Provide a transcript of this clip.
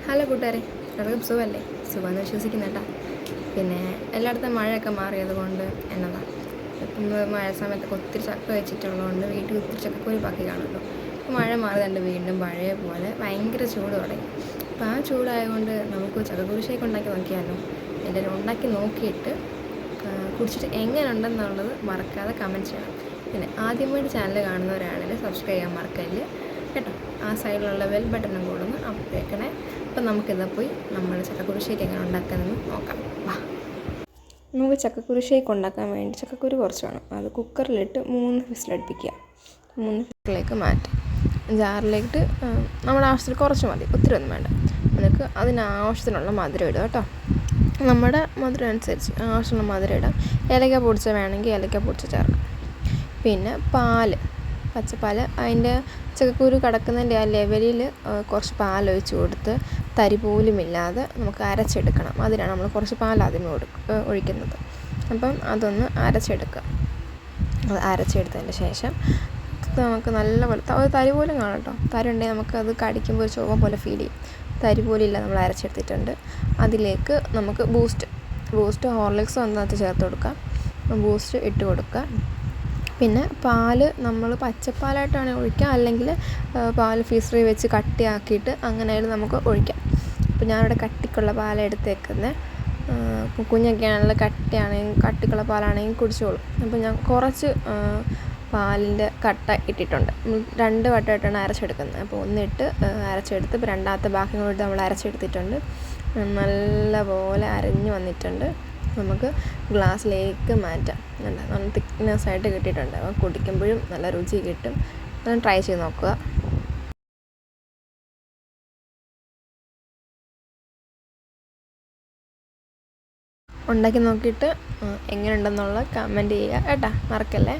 Hello കൂട്ടുകാരെ, എല്ലാവർക്കും സുഖമല്ലേ? സുഖമെന്ന് വിശ്വസിക്കുന്നുണ്ടാ. പിന്നെ എല്ലായിടത്തും മഴയൊക്കെ മാറിയതുകൊണ്ട് എന്നതാ ഇപ്പം മഴ സമയത്തൊക്കെ ഒത്തിരി ചക്ക വെച്ചിട്ടുള്ളതുകൊണ്ട് വീട്ടിൽ ഒത്തിരി ചക്കക്കുരു ബാക്കി കാണുമല്ലോ. അപ്പോൾ മഴ മാറിയതുകൊണ്ട് വീണ്ടും പഴയ പോലെ ഭയങ്കര ചൂട് തുടങ്ങി. അപ്പോൾ ആ ചൂടായതുകൊണ്ട് നമുക്ക് ചക്കക്കുരു ഷേക്ക് ഉണ്ടാക്കി നോക്കിയാലോ? എല്ലാവരും ഉണ്ടാക്കി നോക്കിയിട്ട് കുടിച്ചിട്ട് എങ്ങനെ ഉണ്ടെന്നുള്ളത് മറക്കാതെ കമൻറ്റ് ചെയ്യണം. പിന്നെ ആദ്യമായിട്ട് ചാനൽ കാണുന്നവരാണെങ്കിൽ സബ്സ്ക്രൈബ് ചെയ്യാൻ മറക്കല്ല് കേട്ടോ. ആ സൈഡിലുള്ള ബെൽ ബട്ടണും കൂടെ ഒന്ന് അമർത്തിയേക്കണേ. അപ്പം നമുക്കിതാ പോയി നമ്മൾ ചക്കക്കുരു ഷേക്ക് എങ്ങനെ ഉണ്ടാക്കുന്നതെന്ന് നോക്കാം. വാ, നമുക്ക് ചക്കക്കുരു ഷേക്ക് ഉണ്ടാക്കാൻ വേണ്ടി ചക്കക്കുരു കുറച്ച് വേണം. അത് കുക്കറിലിട്ട് 3 വിസിലടുപ്പിക്കുക. 3 വിസിലേക്ക് മാറ്റി ജാറിലേക്ക് നമ്മുടെ ആവശ്യത്തിൽ കുറച്ച് മതി, ഒത്തിരി ഒന്നും വേണ്ട. നമുക്ക് അതിനാവശ്യത്തിനുള്ള മധുരം ഇടുക കേട്ടോ. നമ്മുടെ മധുരം അനുസരിച്ച് ആവശ്യമുള്ള മധുരം ഇടാം. ഏലക്ക പൊടിച്ച വേണമെങ്കിൽ ഏലക്ക പൊടിച്ച് ചേർക്കാം. പിന്നെ പച്ചപ്പാൽ അതിൻ്റെ ചക്കക്കുരു കിടക്കുന്നതിൻ്റെ ആ ലെവലിൽ കുറച്ച് പാലൊഴിച്ച് കൊടുത്ത് തരി പോലുമില്ലാതെ നമുക്ക് അരച്ചെടുക്കണം. അതിനാണ് നമ്മൾ കുറച്ച് പാൽ ആദ്യമേ ഒഴിക്കുന്നത്. അപ്പം അതൊന്ന് അരച്ചെടുക്കുക. അത് അരച്ചെടുത്തതിന് ശേഷം നമുക്ക് നല്ലപോലെ തരി പോലും കാണും കേട്ടോ. തരി ഉണ്ടെങ്കിൽ നമുക്കത് കടിക്കുമ്പോൾ ഒരു ചുവ പോലെ ഫീൽ ചെയ്യും. തരി പോലില്ല, നമ്മൾ അരച്ചെടുത്തിട്ടുണ്ട്. അതിലേക്ക് നമുക്ക് ബൂസ്റ്റ് ഹോർലിക്സോ അതിനകത്ത് ചേർത്ത് കൊടുക്കാം. ബൂസ്റ്റ് ഇട്ട് കൊടുക്കുക. പിന്നെ പാല് നമ്മൾ പച്ചപ്പാലായിട്ടാണ് ഒഴിക്കുക, അല്ലെങ്കിൽ പാൽ ഫീസറിൽ വെച്ച് കട്ടിയാക്കിയിട്ട് അങ്ങനെയായാലും നമുക്ക് ഒഴിക്കാം. അപ്പോൾ ഞാനിവിടെ കട്ടിക്കുള്ള പാലാണ് എടുത്തേക്കുന്നത്. കുഞ്ഞൊക്കെയാണെങ്കിൽ കട്ടിക്കുള്ള പാലാണെങ്കിൽ കുടിച്ചോളും. അപ്പോൾ ഞാൻ കുറച്ച് പാലിൻ്റെ കട്ട ഇട്ടിട്ടുണ്ട്. 2 വട്ടമായിട്ടാണ് അരച്ചെടുക്കുന്നത്. അപ്പോൾ ഒന്നിട്ട് അരച്ചെടുത്ത് ഇപ്പോൾ രണ്ടാമത്തെ ബാക്കി കൂടി നമ്മൾ അരച്ചെടുത്തിട്ടുണ്ട്. നല്ലപോലെ അരഞ്ഞ് വന്നിട്ടുണ്ട്. നമുക്ക് ഗ്ലാസ്സിലേക്ക് മാറ്റാം. നല്ല തിക്നെസ്സായിട്ട് കിട്ടിയിട്ടുണ്ട്. അപ്പോൾ കുടിക്കുമ്പോഴും നല്ല രുചി കിട്ടും. ഒന്ന് ട്രൈ ചെയ്ത് നോക്കുക. ഉണ്ടാക്കി നോക്കിയിട്ട് എങ്ങനെയുണ്ടെന്നുള്ള കമൻറ്റ് ചെയ്യുക കേട്ടോ, മറക്കല്ലേ.